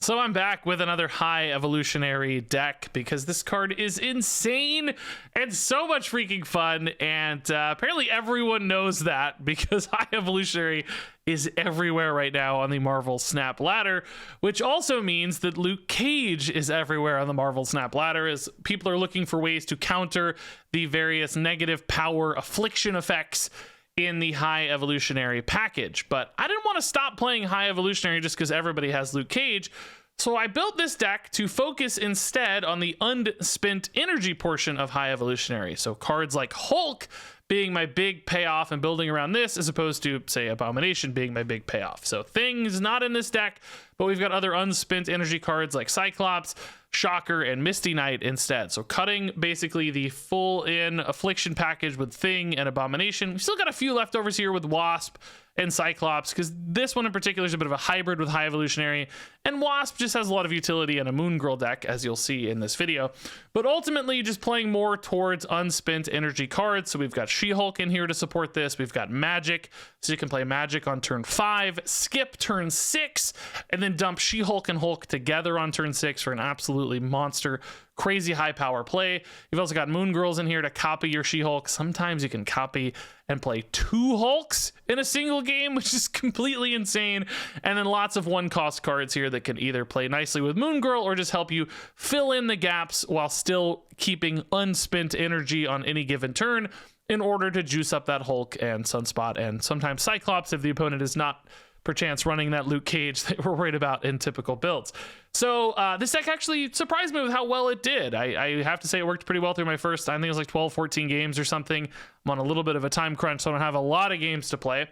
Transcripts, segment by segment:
So I'm back with another High Evolutionary deck because this card is insane and so much freaking fun, and apparently everyone knows that because High Evolutionary is everywhere right now on the Marvel Snap ladder, which also means that Luke Cage is everywhere on the Marvel Snap ladder as people are looking for ways to counter the various negative power affliction effects in the High Evolutionary package. But I didn't want to stop playing High Evolutionary just because everybody has Luke Cage, so I built this deck to focus instead on the unspent energy portion of High Evolutionary. So cards like Hulk being my big payoff and building around this, as opposed to, say, Abomination being my big payoff. So Thing's not in this deck, but we've got other unspent energy cards like Cyclops, Shocker, and Misty Knight instead. So cutting basically the full-in Affliction package with Thing and Abomination. We've still got a few leftovers here with Wasp and Cyclops, because this one in particular is a bit of a hybrid with High Evolutionary, and Wasp just has a lot of utility in a Moon Girl deck, as you'll see in this video. But ultimately, just playing more towards unspent energy cards. So we've got She-Hulk in here to support this. We've got Magic, so you can play Magic on turn 5, skip turn 6, and then dump She-Hulk and Hulk together on turn 6 for an absolutely monster, crazy high power play. You've also got Moon Girls in here to copy your She-Hulk. Sometimes you can copy and play 2 Hulks in a single game, which is completely insane. And then lots of one-cost cards here that can either play nicely with Moon Girl or just help you fill in the gaps while still keeping unspent energy on any given turn in order to juice up that Hulk and Sunspot and sometimes Cyclops if the opponent is not perchance running that Luke Cage that we're worried about in typical builds. So this deck actually surprised me with how well it did. I have to say it worked pretty well through my first, I think it was like 12, 14 games or something. I'm on a little bit of a time crunch, so I don't have a lot of games to play,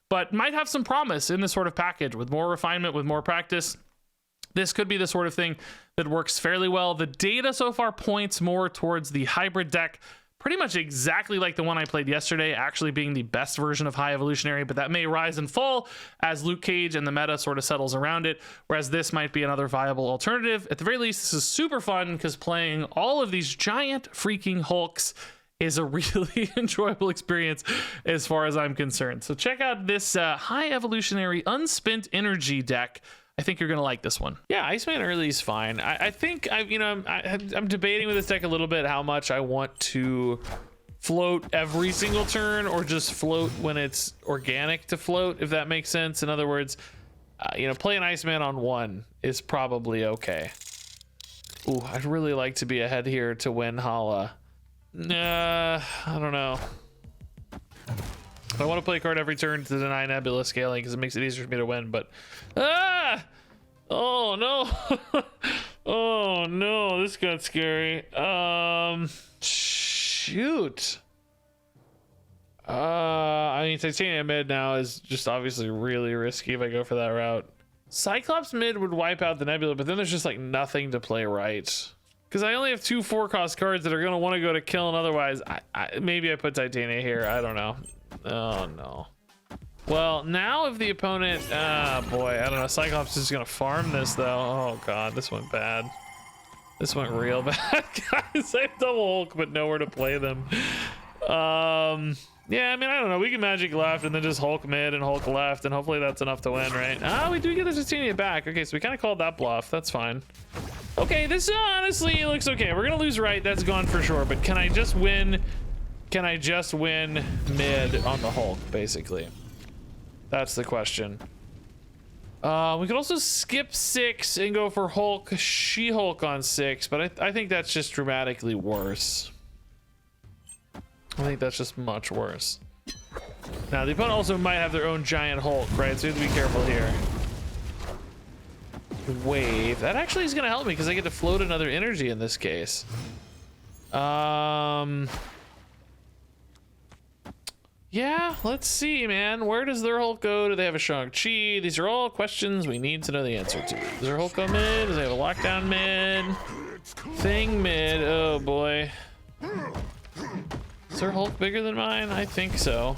but might have some promise in this sort of package with more refinement, with more practice. This could be the sort of thing that works fairly well. The data so far points more towards the hybrid deck, pretty much exactly like the one I played yesterday, actually being the best version of High Evolutionary, but that may rise and fall as Luke Cage and the meta sort of settles around it, whereas this might be another viable alternative. At the very least, this is super fun because playing all of these giant freaking Hulks is a really enjoyable experience as far as I'm concerned. So check out this High Evolutionary Unspent Energy deck. I think you're gonna like this one. Yeah, Iceman early is fine. I think I'm debating with this deck a little bit how much I want to float every single turn or just float when it's organic to float, if that makes sense. In other words, playing Iceman on 1 is probably okay. Ooh, I'd really like to be ahead here to win Hala. I don't know. I want to play a card every turn to deny Nebula scaling because it makes it easier for me to win, but oh no. Oh no, this got scary. Shoot. I mean, Titanium mid now is just obviously really risky if I go for that route. Cyclops mid would wipe out the Nebula, but then there's just like nothing to play right. Because I only have 2 4-cost cards that are going to want to go to kill, and otherwise, maybe I put Titania here. I don't know. Oh, no. Well, now if the opponent... boy, I don't know. Cyclops is going to farm this, though. Oh, God. This went bad. This went real bad, guys. I have double Hulk, but nowhere to play them. Yeah, I mean, I don't know. We can Magic left and then just Hulk mid and Hulk left, and hopefully that's enough to win, right? Ah, we do get the Titania back. Okay, so we kind of called that bluff. That's fine. Okay, this honestly looks okay. We're going to lose right. That's gone for sure. But can I just win... Can I just win mid on the Hulk, basically? That's the question. We could also skip 6 and go for Hulk, She-Hulk on 6, but I think that's just dramatically worse. I think that's just much worse. Now, the opponent also might have their own giant Hulk, right? So you have to be careful here. Wave. That actually is going to help me because I get to float another energy in this case. Yeah, let's see, man. Where does their Hulk go? Do they have a Shang-Chi? These are all questions we need to know the answer to. Does their Hulk go mid? Does they have a lockdown mid? Thing mid. Oh, boy. Is their Hulk bigger than mine? I think so.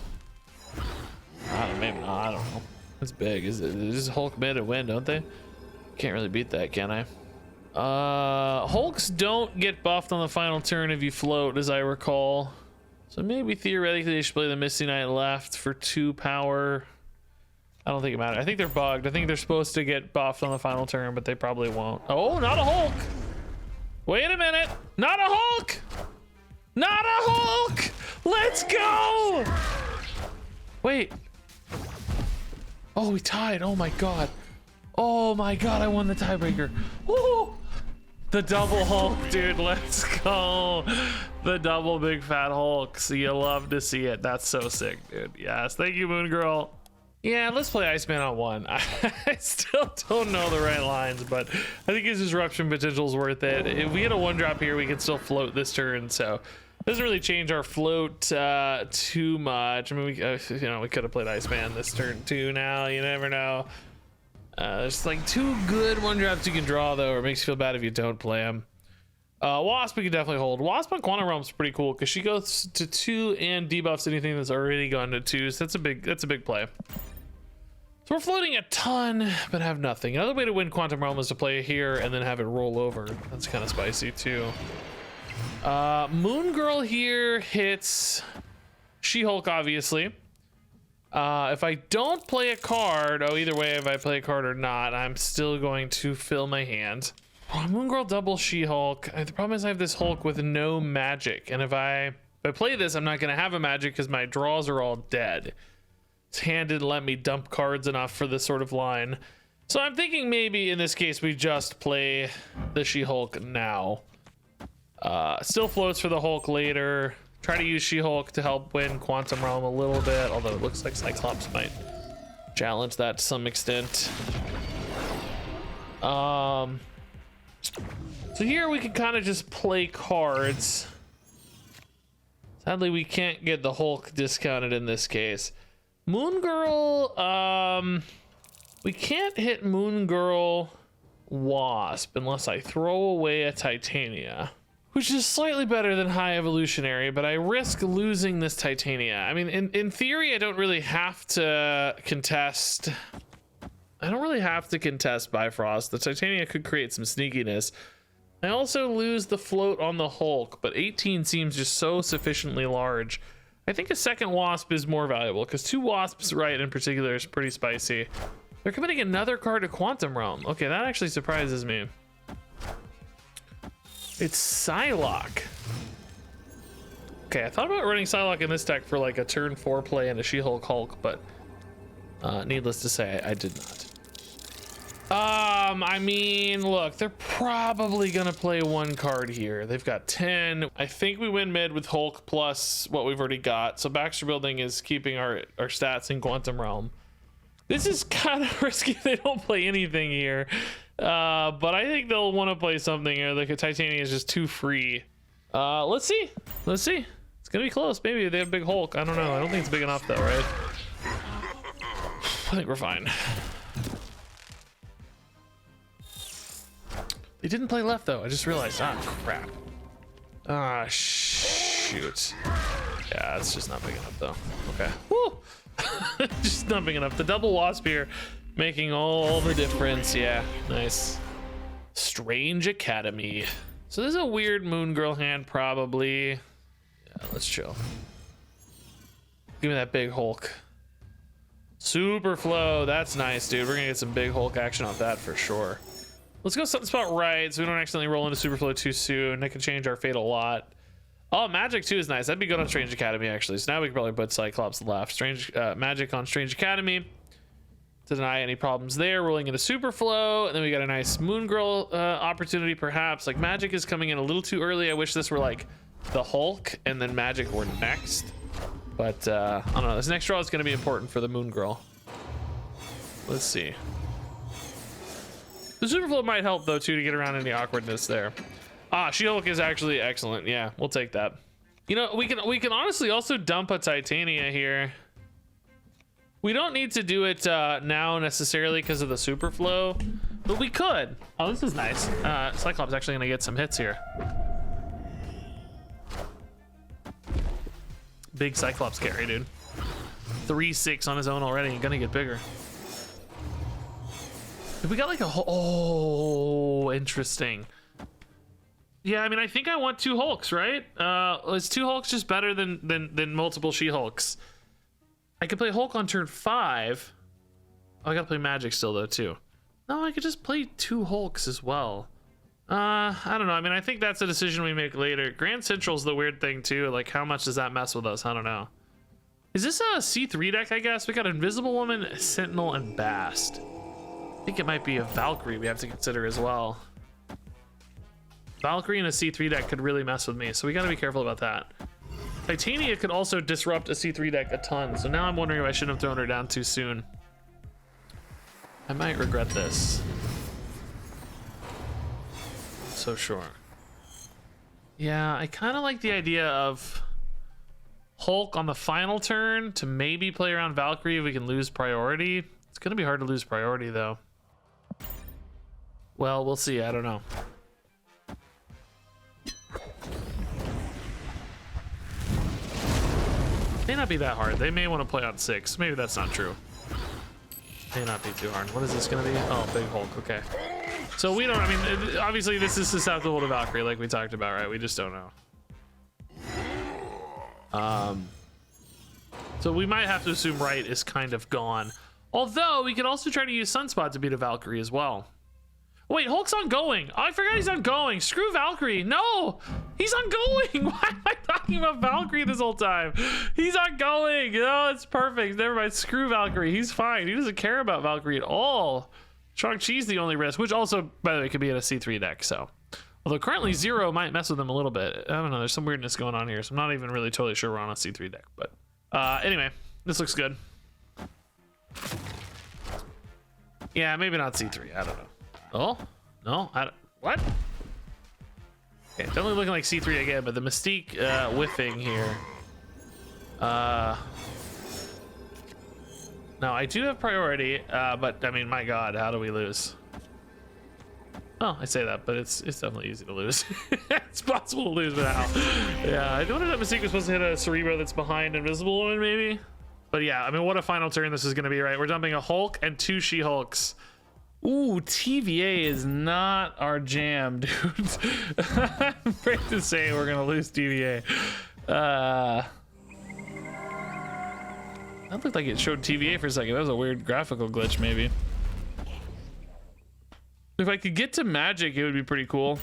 I don't know, maybe not. I don't know. It's big. Is Hulk mid and win, don't they? Can't really beat that, can I? Hulks don't get buffed on the final turn if you float, as I recall. So maybe theoretically they should play the Misty Knight left for 2 power. I don't think it matters. I think they're bugged. I think they're supposed to get buffed on the final turn, but they probably won't. Oh, not a Hulk. Wait a minute. Not a Hulk. Not a Hulk. Let's go. Wait. Oh, we tied. Oh my God. Oh my God, I won the tiebreaker. Woo! The double Hulk, dude. Let's go. The double big fat Hulk. So you love to see it. That's so sick, dude. Yes. Thank you, Moon Girl. Yeah, let's play Iceman on 1. I still don't know the right lines, but I think his disruption potential is worth it. If we get a 1-drop here, we can still float this turn. So it doesn't really change our float too much. I mean, we could have played Iceman this turn too. Now you never know. There's like 2 good 1-drops you can draw though, or it makes you feel bad if you don't play them. Wasp we can definitely hold. Wasp on Quantum Realm is pretty cool because she goes to 2 and debuffs anything that's already gone to 2. So that's a big play. So we're floating a ton, but have nothing. Another way to win Quantum Realm is to play here and then have it roll over. That's kind of spicy too. Moon Girl here hits She-Hulk, obviously. If I don't play a card, either way, if I play a card or not, I'm still going to fill my hand. Oh, Moon Girl double She-Hulk. The problem is I have this Hulk with no magic, and if I play this, I'm not going to have a magic because my draws are all dead. This hand didn't let me dump cards enough for this sort of line. So I'm thinking maybe in this case we just play the She-Hulk now. Still floats for the Hulk later. Try to use She-Hulk to help win Quantum Realm a little bit, although it looks like Cyclops might challenge that to some extent. So here we can kind of just play cards. Sadly, we can't get the Hulk discounted in this case. Moon Girl, we can't hit Moon Girl Wasp unless I throw away a Titania, which is slightly better than High Evolutionary, but I risk losing this Titania. I mean, in theory, I don't really have to contest. I don't really have to contest Bifrost. The Titania could create some sneakiness. I also lose the float on the Hulk, but 18 seems just so sufficiently large. I think a second Wasp is more valuable because 2 Wasps, right, in particular is pretty spicy. They're committing another card to Quantum Realm. Okay, that actually surprises me. It's Psylocke. Okay, I thought about running Psylocke in this deck for like a turn 4 play and a She-Hulk Hulk, but needless to say, I did not. I mean, look, they're probably gonna play 1 card here. They've got 10. I think we win mid with Hulk plus what we've already got. So Baxter Building is keeping our stats in Quantum Realm. This is kind of risky if they don't play anything here. But I think they'll want to play something here. Like a Titania is just too free. Let's see. Let's see. It's gonna be close. Maybe they have big Hulk. I don't know. I don't think it's big enough though, right? I think we're fine. They didn't play left though. I just realized. Ah, crap. Ah, shoot. Yeah, it's just not big enough though. Okay. Woo! Just not big enough. The double Wasp here making all the difference. Yeah, nice. Strange Academy. So this is a weird Moon Girl hand probably. Yeah, let's chill. Give me that big Hulk. Super flow. That's nice, dude. We're gonna get some big Hulk action off that for sure. Let's go something spot right so we don't accidentally roll into super flow too soon. That could change our fate a lot. Oh, magic too is nice. That'd be good on Strange Academy actually. So now we can probably put Cyclops left. Strange magic on Strange Academy to deny any problems there. Rolling into super flow, and then we got a nice Moon Girl opportunity perhaps. Like magic is coming in a little too early. I wish this were like the Hulk and then magic were next. But I don't know. This next draw is going to be important for the Moon Girl. Let's see. The Superflow might help though too to get around any awkwardness there. Ah, She-Hulk is actually excellent. Yeah, we'll take that. You know, we can honestly also dump a Titania here. We don't need to do it now necessarily because of the Superflow, but we could. Oh, this is nice. Cyclops actually gonna get some hits here. Big Cyclops carry, dude. 3-6 on his own already. He's gonna get bigger. If we got like a oh, interesting. Yeah, I mean, I think I want 2 Hulks, right? Is 2 Hulks just better than multiple She-Hulks? I could play Hulk on turn 5. Oh, I gotta play Magic still though too. No, I could just play 2 Hulks as well. I don't know. I mean, I think that's a decision we make later. Grand Central's the weird thing too. Like, how much does that mess with us? I don't know. Is this a C3 deck, I guess? We got Invisible Woman, Sentinel, and Bast. I think it might be a Valkyrie we have to consider as well. Valkyrie in a C3 deck could really mess with me, so we gotta be careful about that. Titania could also disrupt a C3 deck a ton, so now I'm wondering if I shouldn't have thrown her down too soon. I might regret this. So sure. Yeah, I kind of like the idea of Hulk on the final turn to maybe play around Valkyrie if we can lose priority. It's gonna be hard to lose priority though. Well, we'll see. I don't know. May not be that hard. They may want to play on 6. Maybe that's not true. May not be too hard. What is this gonna be? Oh, big Hulk. Okay. So we don't. I mean, obviously this is susceptible to Valkyrie, like we talked about, right? We just don't know. So we might have to assume right is kind of gone. Although we could also try to use Sunspot to beat a Valkyrie as well. Wait, Hulk's ongoing. Oh, I forgot he's ongoing. Screw Valkyrie. No, he's ongoing. Why am I talking about Valkyrie this whole time? He's ongoing. Oh, it's perfect. Never mind. Screw Valkyrie. He's fine. He doesn't care about Valkyrie at all. Shang-Chi's the only risk, which also, by the way, could be in a C3 deck. So, although currently Zero might mess with him a little bit. I don't know. There's some weirdness going on here, so I'm not even really totally sure we're on a C3 deck. But anyway, this looks good. Yeah, maybe not C3. I don't know. Oh, no, what? Okay, definitely looking like C3 again, but the Mystique whiffing here. Now, I do have priority, but I mean, my God, how do we lose? Oh, I say that, but it's definitely easy to lose. It's possible to lose, but how? Yeah, I wonder if Mystique was supposed to hit a Cerebro that's behind Invisible Woman, maybe? But yeah, I mean, what a final turn this is going to be, right? We're dumping a Hulk and 2 She-Hulks. Ooh, TVA is not our jam, dude. I'm afraid to say we're gonna lose TVA. That looked like it showed TVA for a second. That was a weird graphical glitch, maybe. If I could get to Magic, it would be pretty cool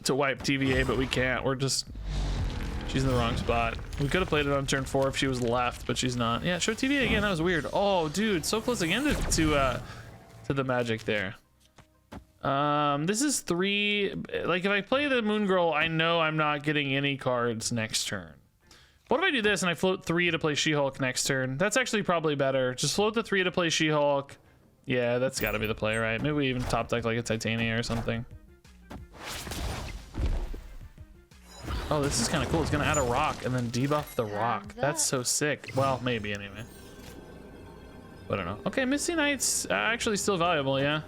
to wipe TVA, but we can't. We're just... She's in the wrong spot. We could have played it on turn 4 if she was left, but she's not. Yeah, show TVA again. That was weird. Oh, dude, so close again to the Magic there. This is 3. Like, if I play the Moon Girl, I know I'm not getting any cards next turn. What if I do this and I float 3 to play She-Hulk next turn? That's actually probably better. Just float the 3 to play She-Hulk. Yeah, that's got to be the play, right? Maybe we even top deck like a Titania or something. Oh, this is kind of cool. It's gonna add a rock and then debuff the rock. That's so sick. Well, maybe anyway. I don't know. Okay, Misty Knight's actually still valuable, yeah.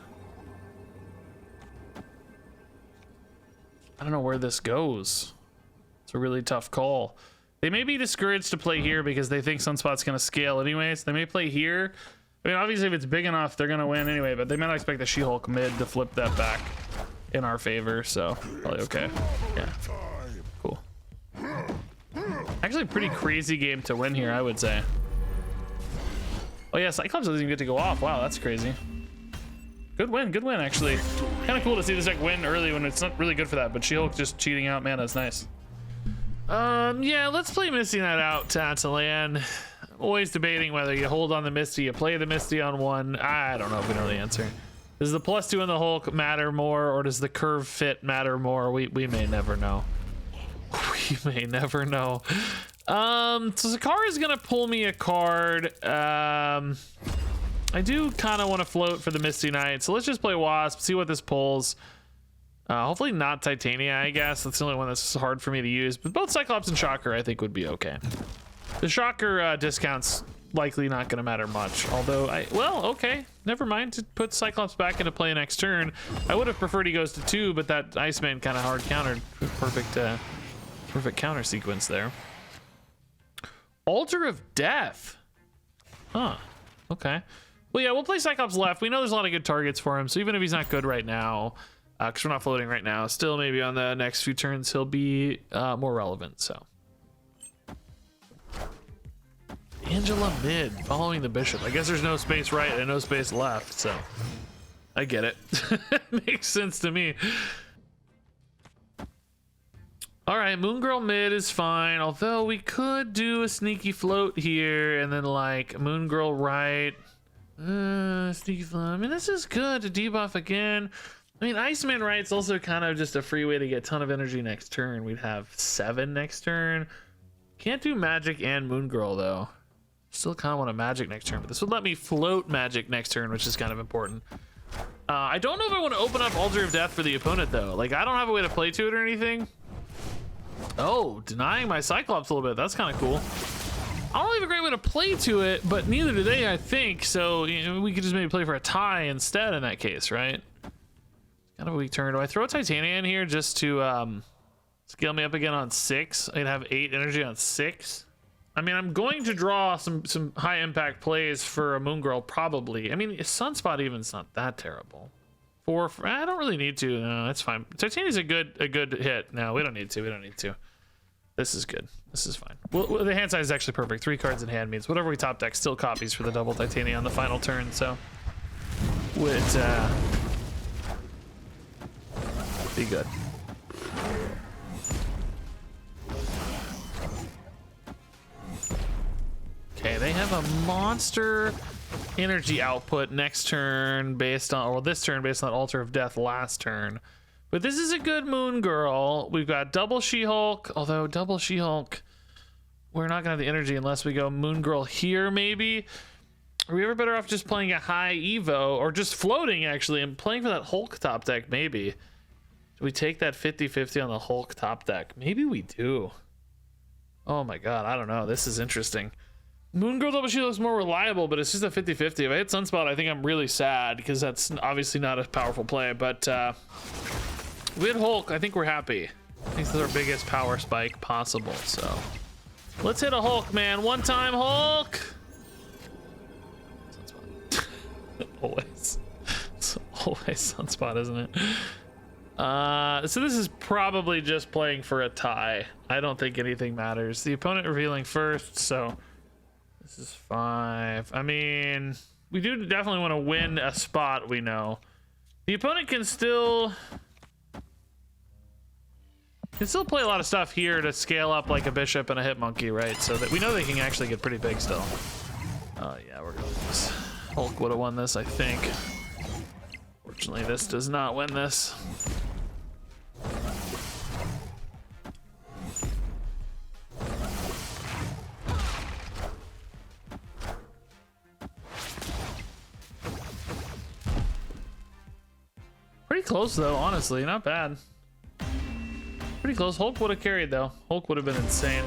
I don't know where this goes. It's a really tough call. They may be discouraged to play here because they think Sunspot's gonna scale anyways. They may play here. I mean, obviously if it's big enough, they're gonna win anyway, but they might not expect the She-Hulk mid to flip that back in our favor, so probably okay. Yeah. Cool. Actually a pretty crazy game to win here, I would say. Oh yeah, Cyclops doesn't even get to go off. Wow, that's crazy. Good win actually. Kind of cool to see this deck win early when it's not really good for that, but She-Hulk just cheating out, man, that's nice. Yeah, let's play Misty Knight out, Tatalan. Always debating whether you hold on the Misty, you play the Misty on 1. I don't know if we know the answer. Does the +2 on the Hulk matter more, or does the curve fit matter more? We may never know. We may never know. So Zakara is gonna pull me a card. I do kind of want to float for the Misty Knight, so let's just play Wasp, see what this pulls. Hopefully not Titania, I guess. That's the only one that's hard for me to use, but both Cyclops and Shocker I think would be okay. The Shocker discount's likely not going to matter much, although well, okay, never mind. To put Cyclops back into play next turn, I would have preferred he goes to 2, but that Iceman kind of hard countered. Perfect counter sequence there. Altar of Death. Huh. Okay. Well, yeah, we'll play Cyclops left. We know there's a lot of good targets for him, so even if he's not good right now, because we're not floating right now, still maybe on the next few turns he'll be more relevant, so. Angela mid, following the bishop. I guess there's no space right and no space left, so I get it. Makes sense to me. All right, Moon Girl mid is fine, although we could do a sneaky float here and then like Moon Girl right. Sneaky float. I mean, this is good to debuff again. I mean, Iceman right's also kind of just a free way to get a ton of energy next turn. We'd have 7 next turn. Can't do magic and Moon Girl though. Still kind of want a magic next turn, but this would let me float magic next turn, which is kind of important. I don't know if I want to open up Altar of Death for the opponent though. Like, I don't have a way to play to it or anything. Oh, denying my Cyclops a little bit. That's kind of cool. I don't have a great way to play to it, but neither do they, I think. So, you know, we could just maybe play for a tie instead in that case, right? Kind of a weak turn. Do I throw Titania in here just to scale me up again on 6? I'd have 8 energy on 6. I mean, I'm going to draw some high impact plays for a Moon Girl probably. I mean, Sunspot even's not that terrible. 4, I don't really need to. No, that's fine. Titania's a good hit. No, we don't need to. We don't need to. This is good. This is fine. Well, the hand size is actually perfect. 3 cards in hand means whatever we top deck still copies for the double Titania on the final turn. So would be good. Okay, they have a monster energy output next turn based on, or this turn based on Altar of Death last turn. But this is a good Moon Girl. We've got double She-Hulk, although double She-Hulk, we're not gonna have the energy unless we go Moon Girl here maybe. Are we ever better off just playing a high Evo or just floating actually and playing for that Hulk top deck maybe? Do we take that 50-50 on the Hulk top deck? Maybe we do. Oh my god, I don't know. This is interesting. Moon Girl double She-Hulk looks more reliable, but it's just a 50-50. If I hit Sunspot, I think I'm really sad because that's obviously not a powerful play. But with Hulk, I think we're happy. I think this is our biggest power spike possible. So let's hit a Hulk, man. One time Hulk. Sunspot. Always. It's always Sunspot, isn't it? So this is probably just playing for a tie. I don't think anything matters. The opponent revealing first, so this is 5. I mean, we do definitely want to win a spot, we know. The opponent can still play a lot of stuff here to scale up like a bishop and a hit monkey, right? So that we know they can actually get pretty big still. Oh yeah, we're gonna lose. Hulk would have won this, I think. Fortunately, this does not win this. Pretty close though, honestly, not bad. Pretty close. Hulk would have carried though. Hulk would have been insane.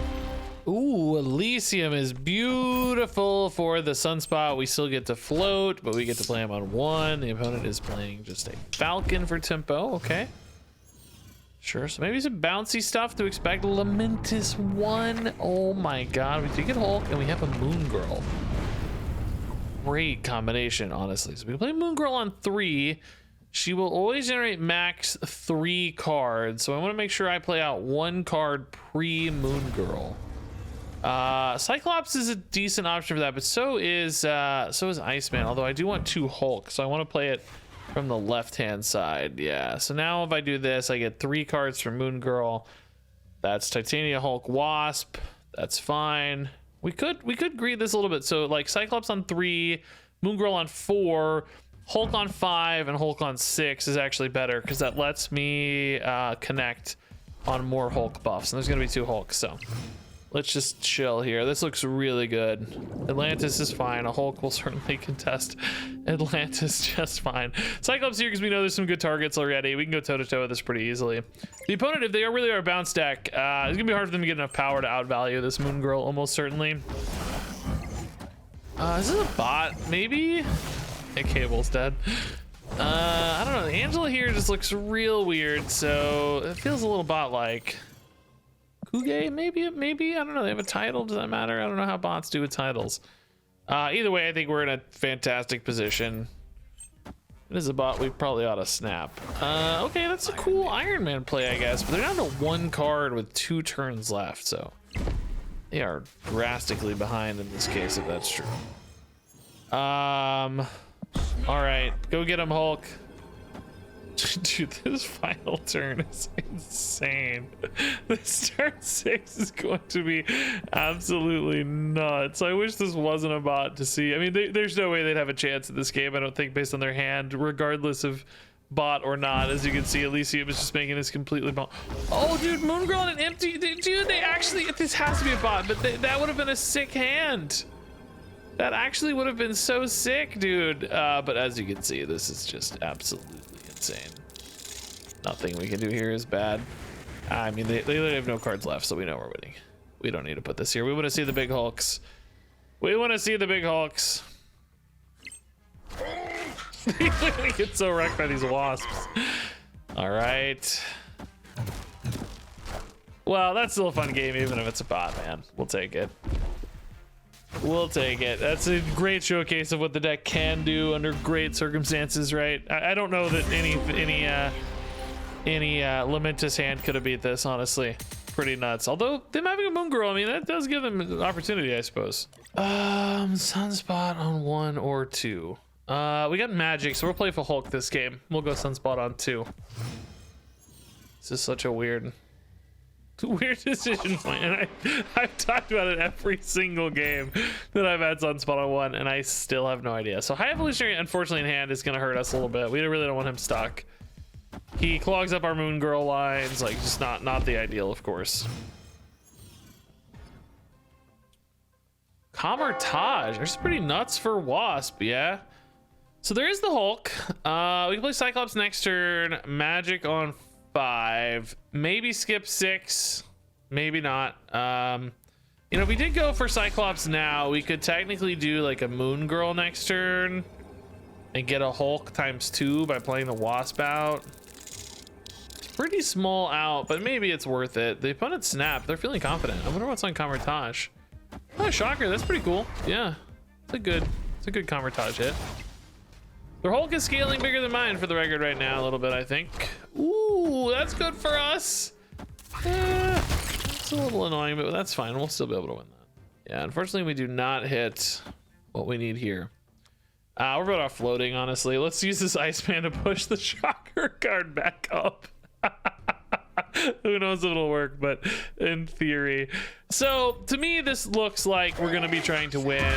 Ooh, Elysium is beautiful for the Sunspot. We still get to float, but we get to play him on 1. The opponent is playing just a Falcon for tempo. Okay. Sure, so maybe some bouncy stuff to expect. Lamentis 1. Oh my god, we do get Hulk and we have a Moon Girl. Great combination, honestly. So we can play Moon Girl on 3. She will always generate max 3 cards, so I want to make sure I play out 1 card pre-Moon Girl. Cyclops is a decent option for that, but so is Iceman, although I do want 2 Hulk, so I want to play it from the left-hand side. Yeah, so now if I do this, I get 3 cards from Moon Girl. That's Titania, Hulk, Wasp. That's fine. We could greed this a little bit. So like Cyclops on 3, Moon Girl on 4, Hulk on 5, and Hulk on 6 is actually better because that lets me connect on more Hulk buffs. And there's gonna be 2 Hulks, so let's just chill here. This looks really good. Atlantis is fine. A Hulk will certainly contest Atlantis just fine. Cyclops here because we know there's some good targets already. We can go toe-to-toe with this pretty easily. The opponent, if they really are a bounce deck, it's gonna be hard for them to get enough power to outvalue this Moon Girl almost certainly. Is this a bot? Maybe? Yeah, Cable's dead. I don't know. Angela here just looks real weird, so it feels a little bot-like. Kuge, maybe, I don't know. They have a title. Does that matter? I don't know how bots do with titles. Either way, I think we're in a fantastic position. It is a bot we probably ought to snap. Okay, that's a cool Iron Man play, I guess. But they're down to 1 card with 2 turns left, so They are drastically behind in this case, if that's true. All right, go get him, Hulk. Dude, this final turn is insane. This turn 6 is going to be absolutely nuts. I wish this wasn't a bot to see. I mean, there's no way they'd have a chance in this game, I don't think, based on their hand, regardless of bot or not. As you can see, Elysium is just making this completely bot. Oh, dude, Moon Girl and an empty. Dude, they actually, this has to be a bot, but that would have been a sick hand. That actually would have been so sick, dude. But as you can see, this is just absolutely insane. Nothing we can do here is bad. I mean, they literally have no cards left, so we know we're winning. We don't need to put this here. We want to see the big Hulks. We want to see the big Hulks. We get so wrecked by these wasps. All right. Well, that's still a fun game, even if it's a bot, man. We'll take it. We'll take it. That's a great showcase of what the deck can do under great circumstances, right? I don't know that any Lamentus hand could have beat this, honestly. Pretty nuts. Although them having a Moon Girl, I mean, that does give them an opportunity, I suppose. Sunspot on 1 or 2. We got Magic, so we'll play for Hulk this game. We'll go Sunspot on 2. This is such a weird decision point, and I've talked about it every single game that I've had Sunspot on 1, and I still have no idea. So High Evolutionary, unfortunately, in hand is going to hurt us a little bit. We really don't want him stuck. He clogs up our Moon Girl lines, like, just not the ideal, of course. Camartage, there's pretty nuts for Wasp, yeah. So there is the Hulk. We can play Cyclops next turn, Magic on 5, maybe skip 6, maybe not. You know, if we did go for Cyclops now, we could technically do like a Moon Girl next turn and get a Hulk ×2 by playing the Wasp out. It's pretty small out, but maybe it's worth it. The opponent snap, they're feeling confident. I wonder what's on Camartage. Oh, Shocker, that's pretty cool. Yeah, it's a good Camartage hit. Their Hulk is scaling bigger than mine for the record right now, a little bit, I think. Ooh, that's good for us. It's a little annoying, but that's fine. We'll still be able to win that. Yeah, unfortunately, we do not hit what we need here. We're better off floating, honestly. Let's use this Iceman to push the Shocker card back up. Who knows if it'll work, but in theory. So, to me, this looks like we're going to be trying to win.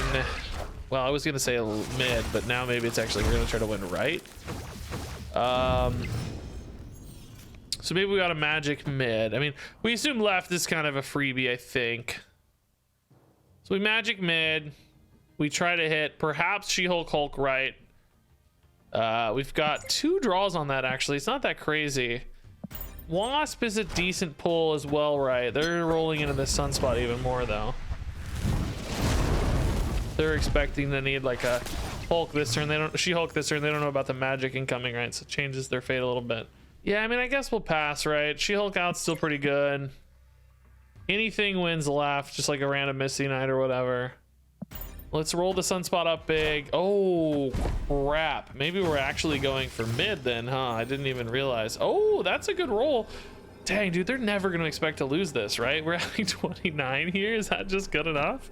Well, I was going to say mid, but now maybe it's actually we're going to try to win right. So maybe we got a Magic mid. I mean, we assume left is kind of a freebie, I think. So we Magic mid. We try to hit perhaps She-Hulk Hulk right. We've got 2 draws on that, actually. It's not that crazy. Wasp is a decent pull as well, right? They're rolling into the Sunspot even more, though. They're expecting to need like a Hulk this turn. They don't She-Hulk this turn. They don't know about the Magic incoming, right? So it changes their fate a little bit. Yeah, I mean, I guess we'll pass, right? She-Hulk out's still pretty good. Anything wins left, just like a random Misty Knight or whatever. Let's roll the Sunspot up big. Oh, crap. Maybe we're actually going for mid then, huh? I didn't even realize. Oh, that's a good roll. Dang, dude, they're never going to expect to lose this, right? We're having 29 here. Is that just good enough?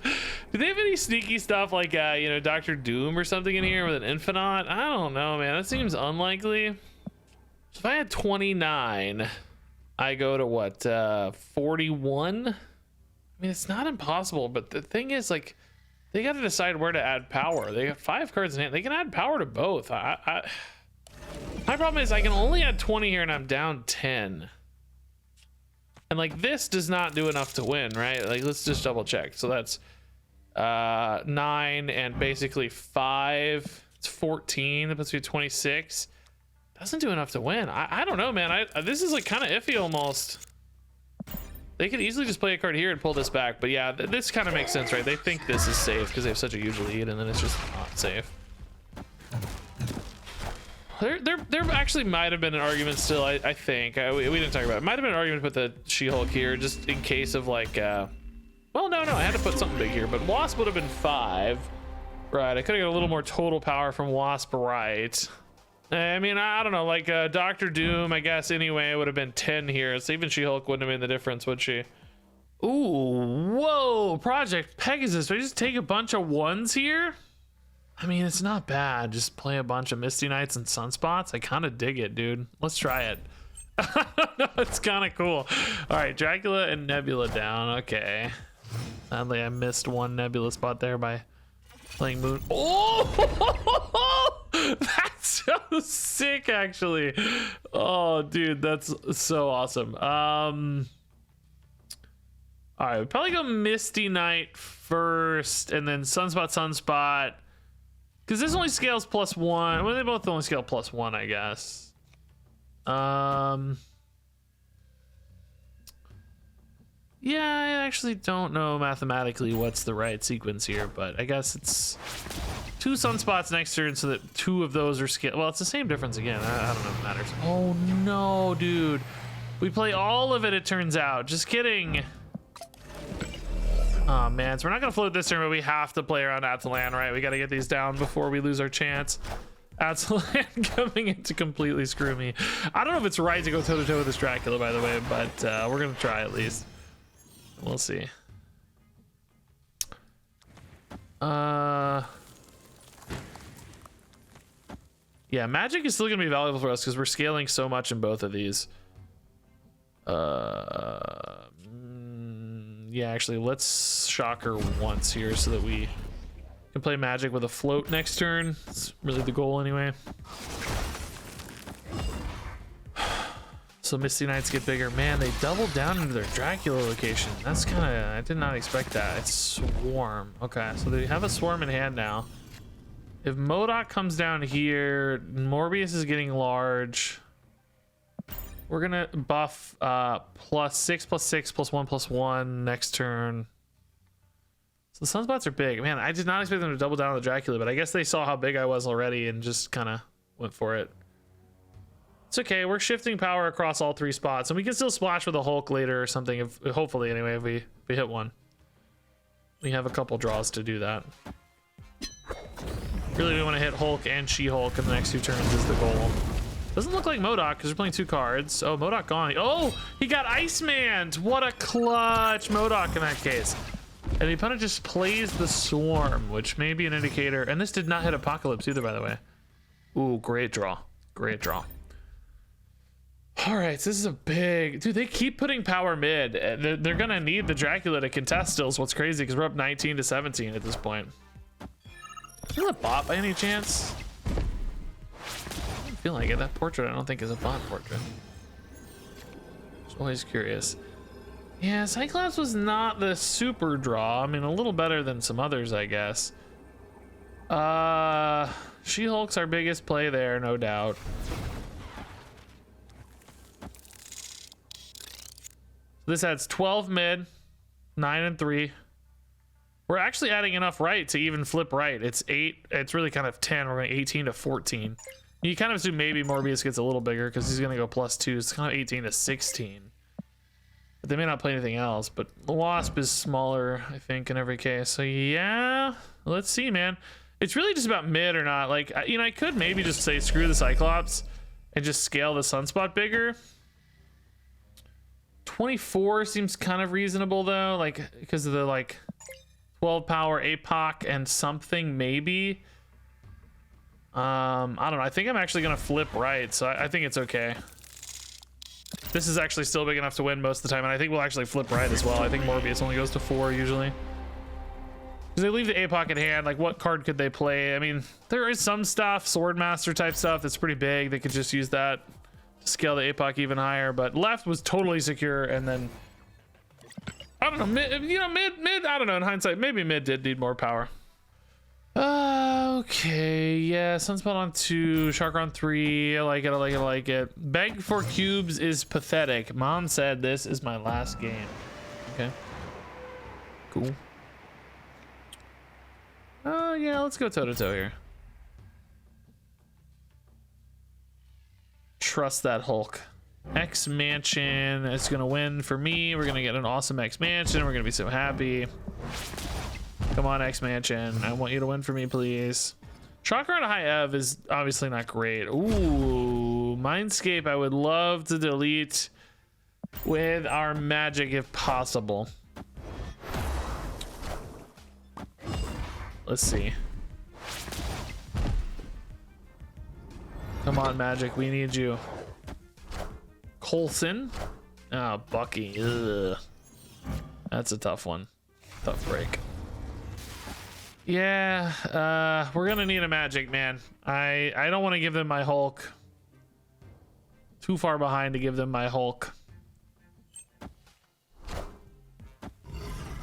Do they have any sneaky stuff like, you know, Dr. Doom or something in here with an Infinite? I don't know, man. That seems unlikely. So if I had 29, I go to what, 41? I mean, it's not impossible, but the thing is, like, they got to decide where to add power. They got 5 cards in hand. They can add power to both. My problem is I can only add 20 here and I'm down 10. And like this does not do enough to win, right? Like let's just double check. So that's 9 and basically 5. It's 14. That puts me at 26. Doesn't do enough to win. I don't know, man. This is like kind of iffy almost. They could easily just play a card here and pull this back, but yeah, this kind of makes sense, right? They think this is safe because they have such a huge lead, and then it's just not safe. There actually might have been an argument still, I think. We didn't talk about it. Might have been an argument to put the She-Hulk here just in case of like, well, no, I had to put something big here, but Wasp would have been 5. Right, I could have got a little more total power from Wasp, right? I mean, I don't know, like Dr. Doom, I guess, anyway, it would have been 10 here. So even She-Hulk wouldn't have made the difference, would she? Ooh, whoa, Project Pegasus. Do I just take a bunch of ones here? I mean, it's not bad. Just play a bunch of Misty Knights and Sunspots. I kind of dig it, dude. Let's try it. I don't know, it's kind of cool. All right, Dracula and Nebula down. Okay. Sadly, I missed one Nebula spot there by playing Moon. Oh, that's so sick, actually. Oh, dude, that's so awesome. All right, we'll probably go Misty Knight first, and then Sunspot, because this only scales +1. Well, they both only scale +1, I guess. Yeah, I actually don't know mathematically what's the right sequence here, but I guess it's 2 Sunspots next turn, so that 2 of those are scale. Well, it's the same difference again. I don't know if it matters. Oh no, dude. We play all of it, it turns out. Just kidding. Oh man, so we're not gonna float this turn, but we have to play around Atalan, right? We gotta get these down before we lose our chance. Atalan coming in to completely screw me. I don't know if it's right to go toe-to-toe with this Dracula, by the way, but we're gonna try at least. We'll see. Yeah, magic is still gonna be valuable for us because we're scaling so much in both of these. Yeah, actually, let's shock her once here so that we can play magic with a float next turn. It's really the goal anyway. So Misty Knights get bigger. Man, they doubled down into their Dracula location. That's kind of, I did not expect that. It's Swarm. Okay, so they have a Swarm in hand now. If MODOK comes down here, Morbius is getting large. We're gonna buff +6/+6 +1/+1 next turn. So the Sunspots are big. Man, I did not expect them to double down on the Dracula, but I guess they saw how big I was already and just kind of went for it. It's okay. We're shifting power across all 3 spots, and we can still splash with a Hulk later or something. If hopefully, anyway, if we hit one, we have a couple draws to do that. Really, we want to hit Hulk and She-Hulk in the next 2 turns is the goal. Doesn't look like MODOK because we're playing 2 cards. Oh, MODOK gone. Oh, he got Iceman. What a clutch MODOK in that case. And the opponent just plays the Swarm, which may be an indicator. And this did not hit Apocalypse either, by the way. Ooh, great draw. Great draw. All right, so this is a big... Dude, they keep putting power mid. They're going to need the Dracula to contest still, is what's crazy, because we're up 19-17 at this point. Is that a bot by any chance? I don't feel like it. That portrait I don't think is a bot portrait. Just always curious. Yeah, Cyclops was not the super draw. I mean, a little better than some others, I guess. She-Hulk's our biggest play there, no doubt. This adds 12 mid, 9 and 3. We're actually adding enough right to even flip right. It's 8. It's really kind of 10. We're going 18-14. You kind of assume maybe Morbius gets a little bigger because he's going to go +2. It's kind of 18-16. But they may not play anything else. But the Wasp is smaller, I think, in every case. So yeah, let's see, man. It's really just about mid or not. Like, you know, I could maybe just say screw the Cyclops and just scale the Sunspot bigger. 24 seems kind of reasonable though, like because of the like 12 power APOC and something maybe. I don't know. I think I'm actually gonna flip right, so I think it's okay. This is actually still big enough to win most of the time, and I think we'll actually flip right as well. I think Morbius only goes to 4 usually. Because they leave the APOC at hand, like what card could they play? I mean, there is some stuff, Swordmaster type stuff that's pretty big. They could just use that. Scale the APOC even higher, but left was totally secure, and then I don't know, mid, I don't know, in hindsight maybe mid did need more power. Okay, yeah, Sunspot on 2, Chakra on 3. I like it. Beg for cubes is pathetic. Mom said this is my last game. Okay, cool. Oh yeah, let's go toe-to-toe here. Trust that Hulk. X Mansion is gonna win for me. We're gonna get an awesome X Mansion. We're gonna be so happy. Come on, X Mansion. I want you to win for me, please. Chakra on a high Ev is obviously not great. Ooh, Mindscape I would love to delete with our magic if possible. let's see. Come on, Magic, we need you. Coulson. Oh, Bucky. Ugh. That's a tough one. Tough break. Yeah, we're gonna need a Magic, man. I don't want to give them my Hulk. Too far behind to give them my Hulk.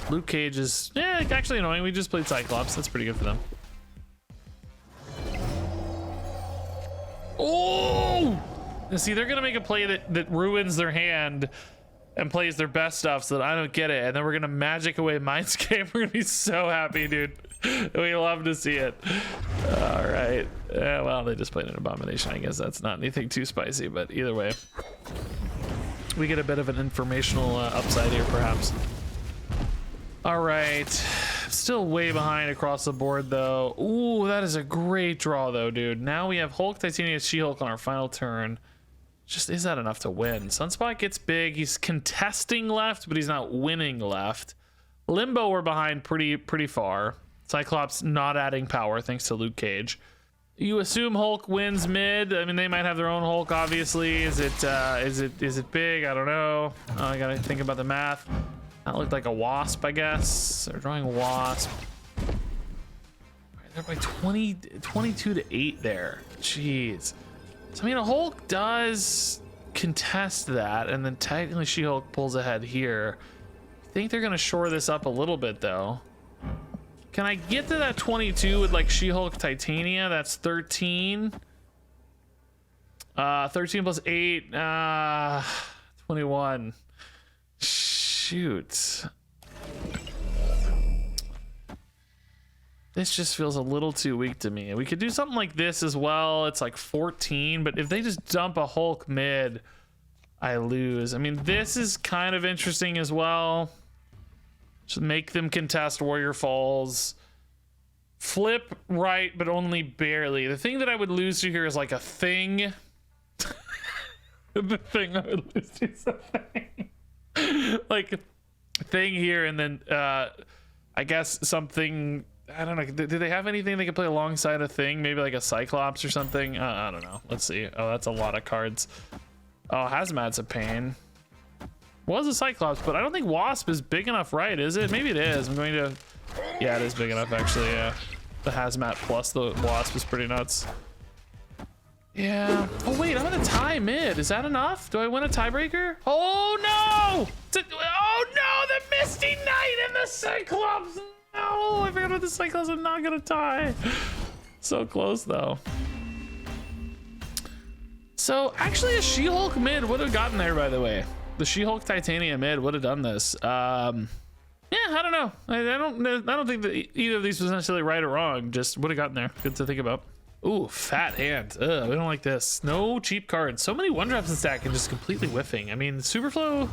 Luke Cage is, yeah, actually annoying. We just played Cyclops. That's pretty good for them. Oh! And see, they're gonna make a play that ruins their hand and plays their best stuff so that I don't get it, and then we're gonna Magic away Mindscape. We're gonna be so happy, dude. We love to see it. All right. Well, they just played an Abomination. I guess that's not anything too spicy, but either way, we get a bit of an informational upside here, perhaps. All right. Still way behind across the board, though. Ooh, that is a great draw, though, dude. Now we have Hulk, Titania, She-Hulk on our final turn. Just, is that enough to win? Sunspot gets big. He's contesting left, but he's not winning left. Limbo, we're behind pretty far. Cyclops not adding power thanks to Luke Cage. You assume Hulk wins mid. I mean, they might have their own Hulk, obviously. Is it big? I don't know. I gotta think about the math. That looked like a Wasp, I guess. They're drawing Wasp. They're by 22 to 8 there. Jeez. So I mean, a Hulk does contest that, and then technically She-Hulk pulls ahead here. I think they're gonna shore this up a little bit, though. Can I get to that 22 with like She-Hulk Titania? That's 13. 13 plus 8. 21. Shoot. This just feels a little too weak to me. We could do something like this as well. It's like 14, but if they just dump a Hulk mid, I lose. I mean, this is kind of interesting as well. Just make them contest Warrior Falls. Flip right, but only barely. The thing that I would lose to here is like a thing. The thing I would lose to is a thing. Like a thing here, and then I guess something, I don't know. Do they have anything they can play alongside a thing? Maybe like a Cyclops or something? I don't know. Let's see. Oh, that's a lot of cards. Oh, Hazmat's a pain. Was a Cyclops, but I don't think Wasp is big enough, right? Is it? Maybe it is. I'm going to, yeah, it is big enough, actually. Yeah, the Hazmat plus the Wasp is pretty nuts. Yeah. Oh wait, I'm gonna tie mid. Is that enough? Do I win a tiebreaker? Oh no! Oh no! The Misty Knight and the Cyclops. No, I forgot about the Cyclops. I'm not gonna tie. So close though. So actually, a She-Hulk mid would have gotten there. By the way, the She-Hulk Titania mid would have done this. Yeah, I don't know. I don't think that either of these was necessarily right or wrong. Just would have gotten there. Good to think about. Ooh, fat hand. Ugh, we don't like this. No cheap cards. So many one drops in stack and just completely whiffing. I mean, Superflow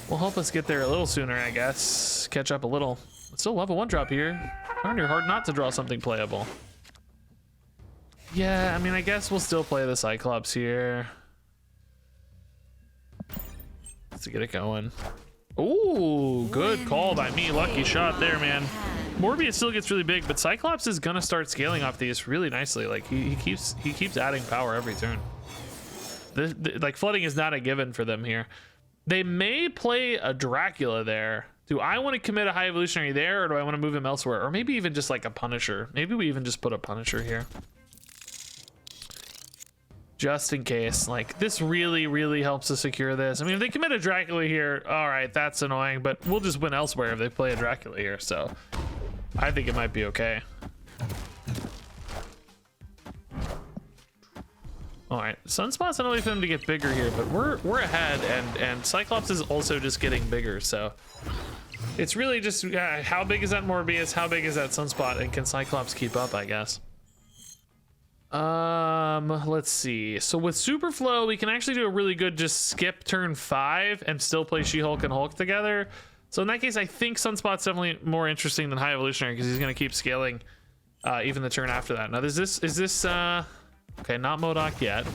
will help us get there a little sooner, I guess. Catch up a little. But still love a one drop here. Darn, you're hard not to draw something playable. Yeah, I mean, I guess we'll still play the Cyclops here. Let's get it going. Ooh, good call by me. Lucky shot there, man. Morbius still gets really big, but Cyclops is gonna start scaling off these really nicely. Like he keeps adding power every turn. Like flooding is not a given for them here. They may play a Dracula there. Do I want to commit a High Evolutionary there, or do I want to move him elsewhere, or maybe even just like a Punisher? Maybe we even just put a Punisher here, just in case. Like this really helps us secure this. I mean, if they commit a Dracula here, all right, that's annoying, but we'll just win elsewhere if they play a Dracula here. So I think it might be okay. All right, Sunspot's not way for them to get bigger here, but we're ahead, and Cyclops is also just getting bigger. So it's really just how big is that Morbius? How big is that Sunspot? And can Cyclops keep up? I guess. Let's see. So with Superflow, we can actually do a really good just skip turn 5 and still play She-Hulk and Hulk together. So in that case, I think Sunspot's definitely more interesting than High Evolutionary because he's going to keep scaling even the turn after that. Now, is this okay, not MODOK yet,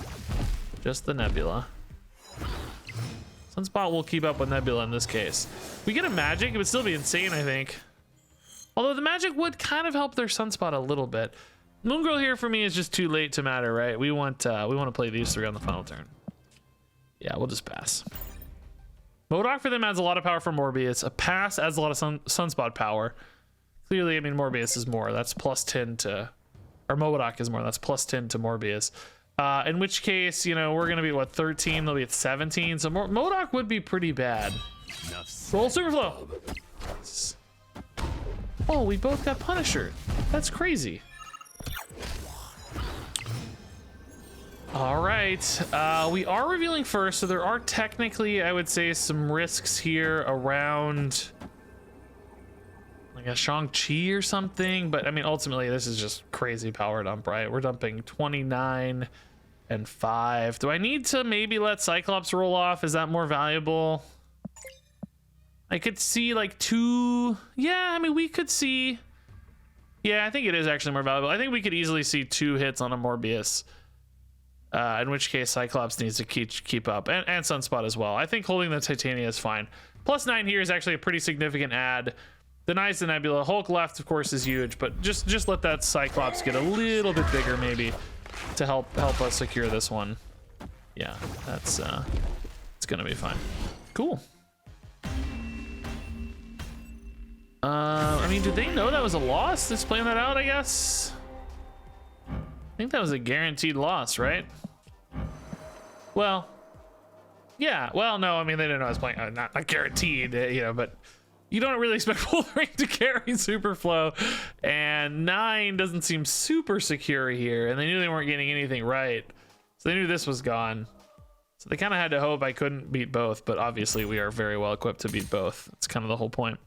just the Nebula. Sunspot will keep up with Nebula in this case. We get a Magic, it would still be insane, I think. Although the magic would kind of help their Sunspot a little bit. Moongirl here for me is just too late to matter, right? We want to play these three on the final turn. Yeah, we'll just pass. Modok for them adds a lot of power for Morbius. A pass adds a lot of Sunspot power. Clearly, I mean, Morbius is more. That's plus 10 to... Or Modok is more. That's plus 10 to Morbius. In which case, you know, we're going to be, what, 13? They'll be at 17. So Modok would be pretty bad. Roll Superflow. Oh, we both got Punisher. That's crazy. All right. We are revealing first, so there are technically, I would say, some risks here around like a Shang-Chi or something. But I mean, ultimately, this is just crazy power dump, right? We're dumping 29 and 5. Do I need to maybe let Cyclops roll off? Is that more valuable? I could see like 2. Yeah, I mean, we could see. Yeah, I think it is actually more valuable. I think we could easily see 2 hits on a Morbius. In which case Cyclops needs to keep up, and Sunspot as well. I think holding the Titania is fine. Plus 9 here is actually a pretty significant add. Denies the Nebula. Hulk left, of course, is huge, but just let that Cyclops get a little bit bigger maybe to help us secure this one. Yeah, that's it's gonna be fine. Cool. I mean, did they know that was a loss? Just playing that out, I guess. I think that was a guaranteed loss, right? Well, yeah. Well, no, I mean, they didn't know I was playing. Not guaranteed, you know, but you don't really expect Wolverine to carry Superflow. And 9 doesn't seem super secure here. And they knew they weren't getting anything right. So they knew this was gone. So they kind of had to hope I couldn't beat both. But obviously, we are very well equipped to beat both. That's kind of the whole point.